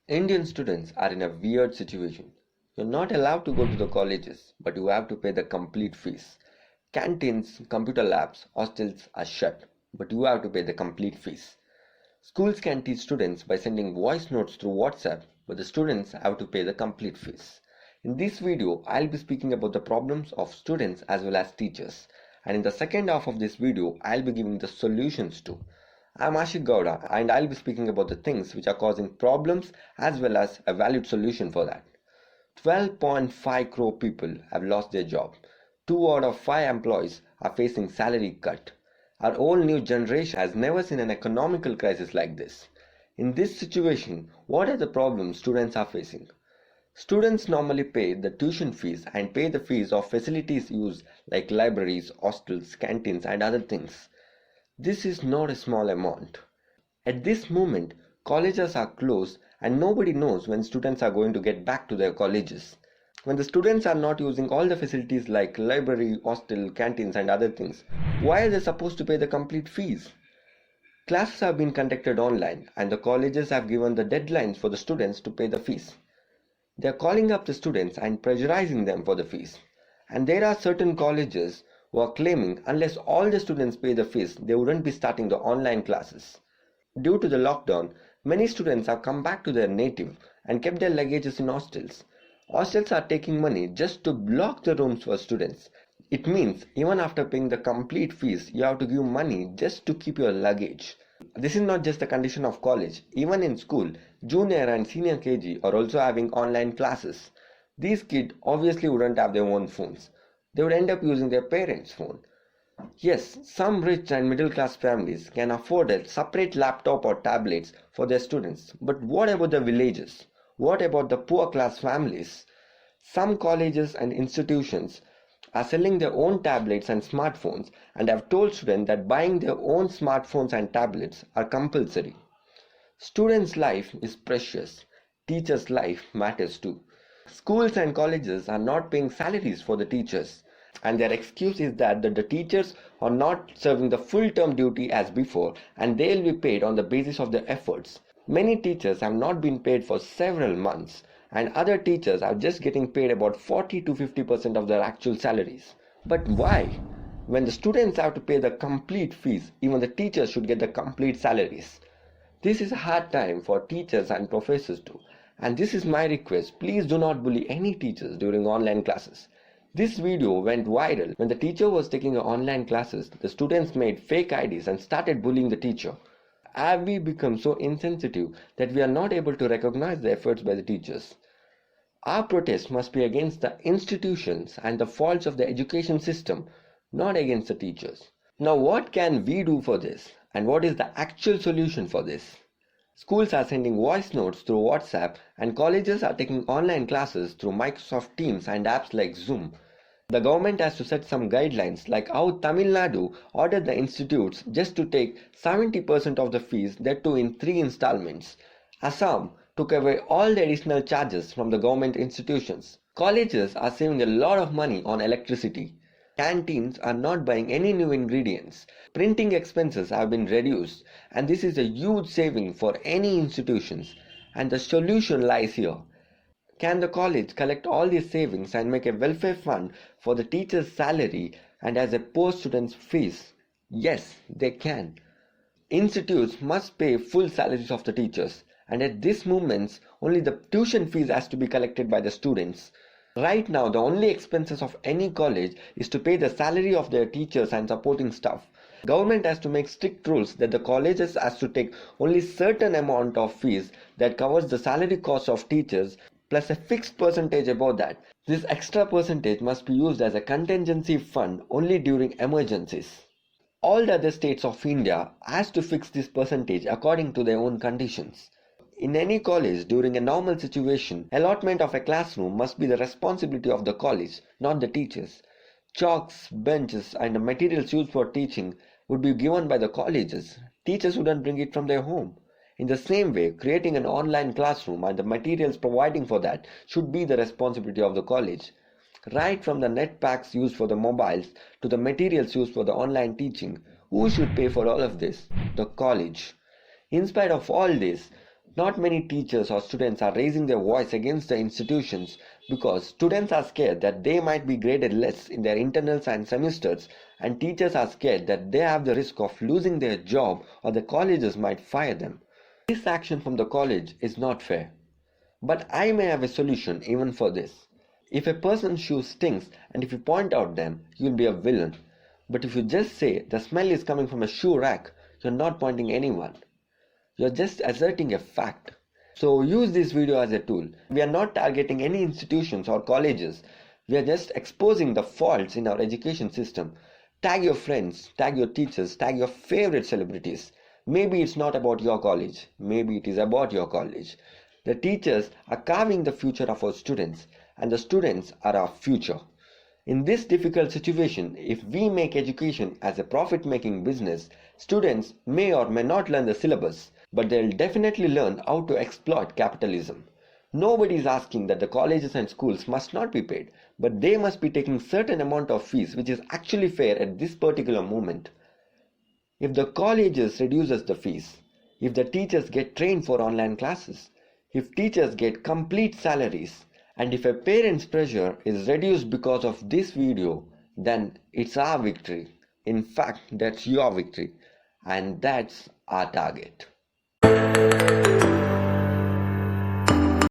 Indian students are in a weird situation. You're not allowed to go to the colleges, but you have to pay the complete fees. Canteens, computer labs, hostels are shut, but you have to pay the complete fees. Schools can teach students by sending voice notes through WhatsApp, but the students have to pay the complete fees. In this video, I'll be speaking about the problems of students as well as teachers. And in the second half of this video, I'll be giving the solutions too. I'm Ashik GOWDA and I'll be speaking about the things which are causing problems as well as a valid solution for that. 12.5 crore people have lost their job. 2 out of 5 employees are facing salary cut. Our whole new generation has never seen an economical crisis like this. In this situation, what are the problems students are facing? Students normally pay the tuition fees and pay the fees of facilities used like libraries, hostels, canteens and other things. This is not a small amount. At this moment, colleges are closed and nobody knows when students are going to get back to their colleges. When the students are not using all the facilities like library, hostel, canteens and other things, why are they supposed to pay the complete fees? Classes have been conducted online and the colleges have given the deadlines for the students to pay the fees. They are calling up the students and pressurizing them for the fees. And there are certain colleges who are claiming unless all the students pay the fees, they wouldn't be starting the online classes. Due to the lockdown, many students have come back to their native and kept their luggages in hostels. Hostels are taking money just to block the rooms for students. It means even after paying the complete fees, you have to give money just to keep your luggage. This is not just the condition of college. Even in school, junior and senior KG are also having online classes. These kids obviously wouldn't have their own phones. They would end up using their parents' phone. Yes, some rich and middle class families can afford a separate laptop or tablets for their students. But what about the villages? What about the poor class families? Some colleges and institutions are selling their own tablets and smartphones and have told students that buying their own smartphones and tablets are compulsory. Students' life is precious. Teachers' life matters too. Schools and colleges are not paying salaries for the teachers, and their excuse is that the teachers are not serving the full term duty as before and they will be paid on the basis of their efforts. Many teachers have not been paid for several months, and other teachers are just getting paid about 40 to 50% of their actual salaries. But why? When the students have to pay the complete fees, even the teachers should get the complete salaries. This is a hard time for teachers and professors too. And this is my request, please do not bully any teachers during online classes. This video went viral when the teacher was taking online classes. The students made fake IDs and started bullying the teacher. Have we become so insensitive that we are not able to recognize the efforts by the teachers? Our protest must be against the institutions and the faults of the education system, not against the teachers. Now what can we do for this? And what is the actual solution for this? Schools are sending voice notes through WhatsApp and colleges are taking online classes through Microsoft Teams and apps like Zoom. The government has to set some guidelines like how Tamil Nadu ordered the institutes just to take 70% of the fees, that too in 3 installments. Assam took away all the additional charges from the government institutions. Colleges are saving a lot of money on electricity. Canteens are not buying any new ingredients. Printing expenses have been reduced, and this is a huge saving for any institutions. And the solution lies here. Can the college collect all these savings and make a welfare fund for the teacher's salary and as a poor student's fees? Yes, they can. Institutes must pay full salaries of the teachers, and at this moment, only the tuition fees has to be collected by the students. Right now, the only expenses of any college is to pay the salary of their teachers and supporting staff. Government has to make strict rules that the colleges has to take only certain amount of fees that covers the salary cost of teachers plus a fixed percentage above that. This extra percentage must be used as a contingency fund only during emergencies. All the other states of India has to fix this percentage according to their own conditions. In any college, during a normal situation, allotment of a classroom must be the responsibility of the college, not the teachers. Chalks, benches and the materials used for teaching would be given by the colleges. Teachers wouldn't bring it from their home. In the same way, creating an online classroom and the materials providing for that should be the responsibility of the college. Right from the net packs used for the mobiles to the materials used for the online teaching, who should pay for all of this? The college. In spite of all this, Not many teachers or students are raising their voice against the institutions because students are scared that they might be graded less in their internals and semesters, and teachers are scared that they have the risk of losing their job or the colleges might fire them. This action from the college is not fair. But I may have a solution even for this. If a person's shoe stinks and if you point out them, you'll be a villain. But if you just say the smell is coming from a shoe rack, you're not pointing anyone. You're just asserting a fact. So use this video as a tool. We are not targeting any institutions or colleges. We are just exposing the faults in our education system. Tag your friends, tag your teachers, tag your favorite celebrities. Maybe it's not about your college. Maybe it is about your college. The teachers are carving the future of our students, and the students are our future. In this difficult situation, if we make education as a profit-making business, students may or may not learn the syllabus, but they'll definitely learn how to exploit capitalism. Nobody is asking that the colleges and schools must not be paid, but they must be taking certain amount of fees which is actually fair at this particular moment. If the colleges reduces the fees, if the teachers get trained for online classes, if teachers get complete salaries, and if a parent's pressure is reduced because of this video, then it's our victory. In fact, that's your victory. And that's our target.